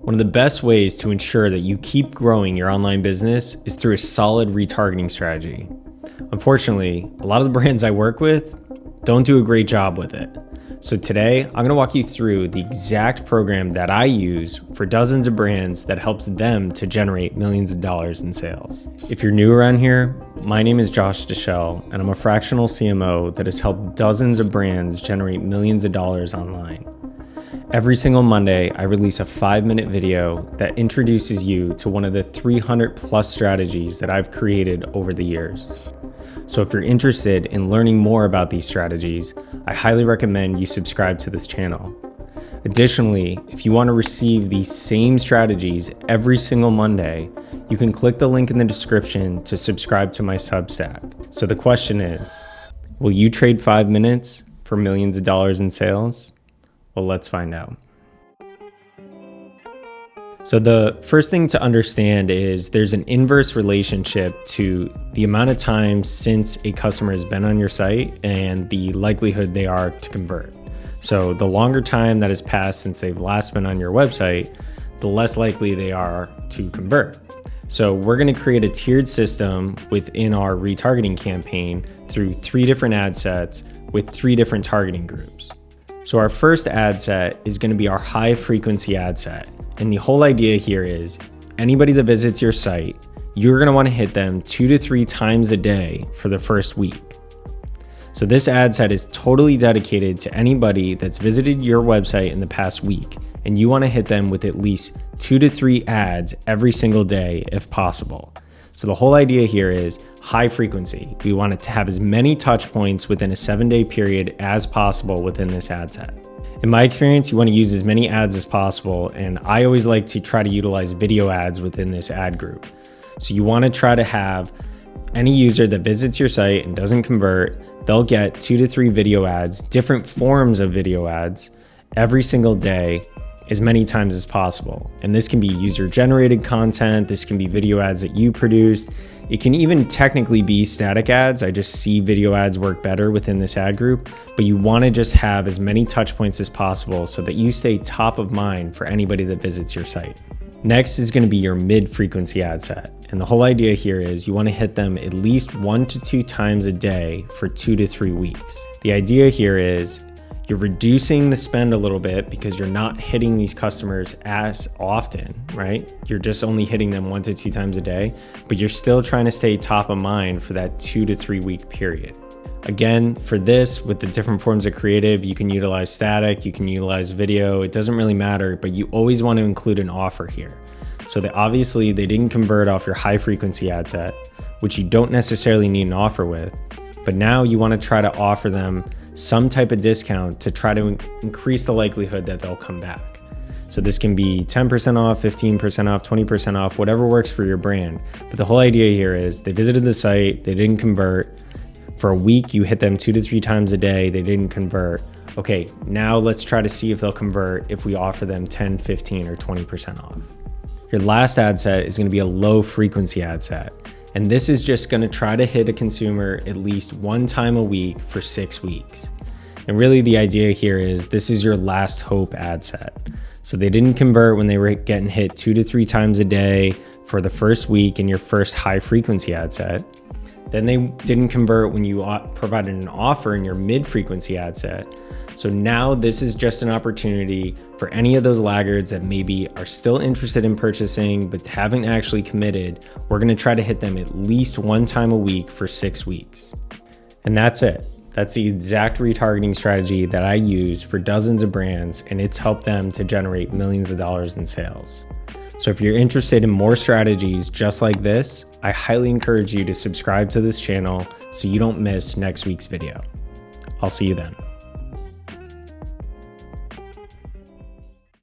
One of the best ways to ensure that you keep growing your online business is through a solid retargeting strategy. Unfortunately, a lot of the brands I work with don't do a great job with it. So today, I'm going to walk you through the exact program that I use for dozens of brands that helps them to generate millions of dollars in sales. If you're new around here, my name is Josh Deschel, and I'm a fractional CMO that has helped dozens of brands generate millions of dollars online. Every single Monday, I release a 5-minute video that introduces you to one of the 300 plus strategies that I've created over the years. So if you're interested in learning more about these strategies, I highly recommend you subscribe to this channel. Additionally, if you want to receive these same strategies every single Monday, you can click the link in the description to subscribe to my Substack. So the question is, will you trade 5 minutes for millions of dollars in sales? Well, let's find out. So the first thing to understand is there's an inverse relationship to the amount of time since a customer has been on your site and the likelihood they are to convert. So the longer time that has passed since they've last been on your website, the less likely they are to convert. So we're going to create a tiered system within our retargeting campaign through 3 different ad sets with 3 different targeting groups. So our first ad set is going to be our high frequency ad set. And the whole idea here is anybody that visits your site, you're going to want to hit them 2 to 3 times a day for the first week. So this ad set is totally dedicated to anybody that's visited your website in the past week, and you want to hit them with at least 2 to 3 ads every single day if possible. So the whole idea here is high frequency. We want it to have as many touch points within a 7-day period as possible within this ad set. In my experience, you want to use as many ads as possible, and I always like to try to utilize video ads within this ad group. So you want to try to have any user that visits your site and doesn't convert, they'll get 2 to 3 video ads, different forms of video ads every single day, as many times as possible. And this can be user-generated content, this can be video ads that you produced. It can even technically be static ads. I just see video ads work better within this ad group, but you want to just have as many touch points as possible so that you stay top of mind for anybody that visits your site. Next is going to be your mid-frequency ad set. And the whole idea here is you want to hit them at least 1 to 2 times a day for 2 to 3 weeks. The idea here is you're reducing the spend a little bit because you're not hitting these customers as often, right? You're just only hitting them 1 to 2 times a day, but you're still trying to stay top of mind for that 2 to 3 week period. Again, for this, with the different forms of creative, you can utilize static, you can utilize video, it doesn't really matter, but you always want to include an offer here. So that obviously they didn't convert off your high frequency ad set, which you don't necessarily need an offer with, but now you want to try to offer them some type of discount to try to increase the likelihood that they'll come back. So this can be 10% off, 15% off, 20% off, whatever works for your brand. But the whole idea here is they visited the site, they didn't convert. For a week, you hit them 2 to 3 times a day, they didn't convert. Okay, now let's try to see if they'll convert if we offer them 10, 15, or 20% off. Your last ad set is going to be a low frequency ad set. And this is just going to try to hit a consumer at least 1 time a week for 6 weeks. And really the idea here is this is your last hope ad set. So they didn't convert when they were getting hit 2 to 3 times a day for the first week in your first high frequency ad set. Then they didn't convert when you provided an offer in your mid frequency ad set. So now this is just an opportunity for any of those laggards that maybe are still interested in purchasing but haven't actually committed. We're going to try to hit them at least 1 time a week for 6 weeks. And that's it. That's the exact retargeting strategy that I use for dozens of brands, and it's helped them to generate millions of dollars in sales. So if you're interested in more strategies just like this, I highly encourage you to subscribe to this channel so you don't miss next week's video. I'll see you then.